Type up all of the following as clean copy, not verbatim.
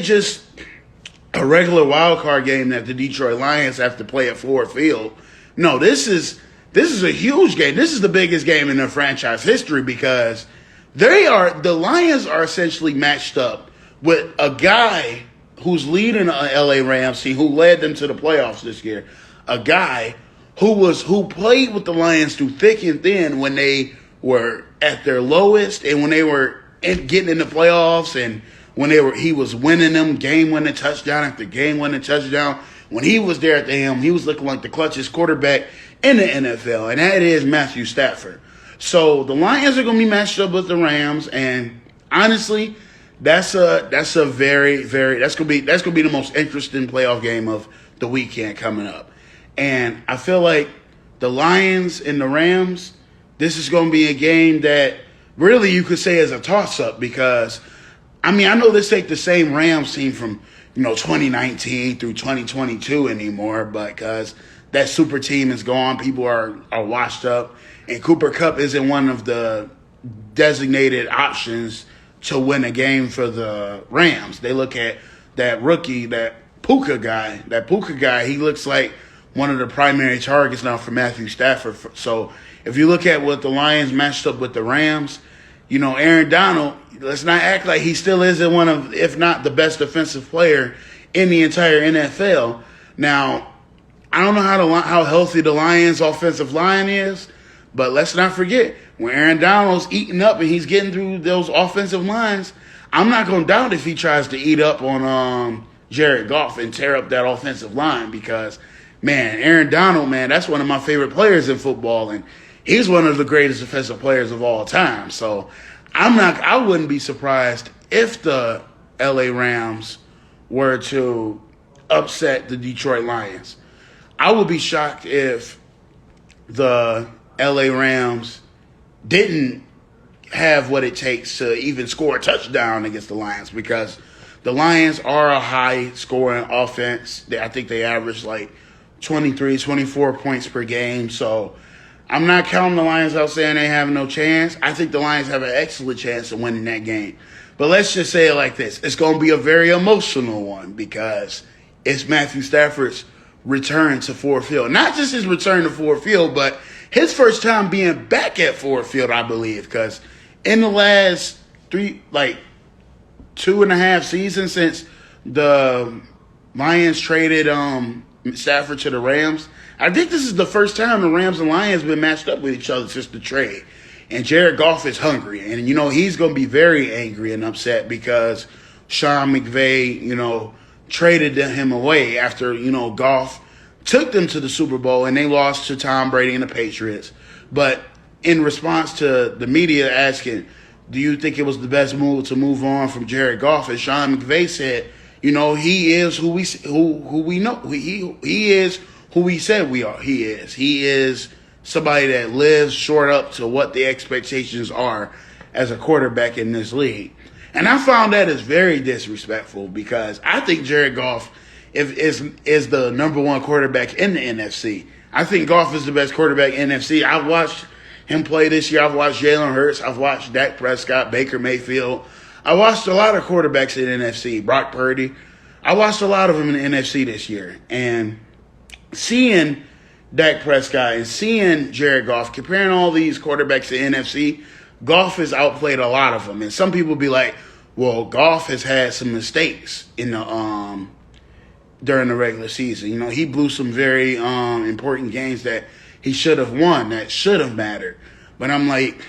just a regular wild card game that the Detroit Lions have to play at Ford Field. No, this is a huge game. This is the biggest game in their franchise history because the Lions are essentially matched up with a guy who's leading an LA Rams team, who led them to the playoffs this year. A guy who played with the Lions through thick and thin when they were at their lowest and when they were getting in the playoffs and when he was winning them game-winning touchdown after game-winning touchdown. When he was there at the helm, he was looking like the clutchest quarterback in the NFL, and that is Matthew Stafford. So the Lions are going to be matched up with the Rams, and honestly, that's going to be the most interesting playoff game of the weekend coming up. And I feel like the Lions and the Rams, this is going to be a game that really you could say is a toss-up because, I mean, I know this ain't the same Rams team from 2019 through 2022 anymore, but because that super team is gone, people are washed up, and Cooper Kupp isn't one of the designated options to win a game for the Rams. They look at that rookie, that Puka guy. He looks like one of the primary targets now for Matthew Stafford. So if you look at what the Lions matched up with the Rams, Aaron Donald, let's not act like he still isn't one of, if not the best defensive player in the entire NFL. Now, I don't know how healthy the Lions' offensive line is, but let's not forget, when Aaron Donald's eating up and he's getting through those offensive lines, I'm not going to doubt if he tries to eat up on Jared Goff and tear up that offensive line because, man, Aaron Donald, man, that's one of my favorite players in football, and he's one of the greatest defensive players of all time. So I wouldn't be surprised if the LA Rams were to upset the Detroit Lions. I would be shocked if the LA Rams didn't have what it takes to even score a touchdown against the Lions because the Lions are a high-scoring offense. I think they average like 23, 24 points per game. So I'm not counting the Lions out saying they have no chance. I think the Lions have an excellent chance of winning that game. But let's just say it like this. It's going to be a very emotional one because it's Matthew Stafford's return to Ford Field. Not just his return to Ford Field, but his first time being back at Ford Field, I believe, because in the last 2.5 seasons since the Lions traded Stafford to the Rams, I think this is the first time the Rams and Lions been matched up with each other since the trade. And Jared Goff is hungry. And, he's going to be very angry and upset because Sean McVay, traded him away after, Goff took them to the Super Bowl and they lost to Tom Brady and the Patriots. But in response to the media asking, do you think it was the best move to move on from Jared Goff? And Sean McVay said, he is who we know. He is who we said we are. He is somebody that lives short up to what the expectations are as a quarterback in this league. And I found that is very disrespectful because I think Jared Goff is the number one quarterback in the NFC. I think Goff is the best quarterback in the NFC. I've watched him play this year. I've watched Jalen Hurts. I've watched Dak Prescott, Baker Mayfield. I watched a lot of quarterbacks in the NFC. Brock Purdy. I watched a lot of them in the NFC this year. And seeing Dak Prescott and seeing Jared Goff, comparing all these quarterbacks in the NFC, Goff has outplayed a lot of them. And some people be like, well, Goff has had some mistakes in the during the regular season. He blew some very important games that he should have won, that should have mattered. But I'm like,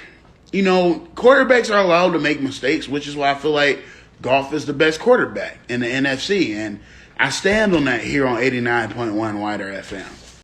quarterbacks are allowed to make mistakes, which is why I feel like Goff is the best quarterback in the NFC. And I stand on that here on 89.1 WIDR FM.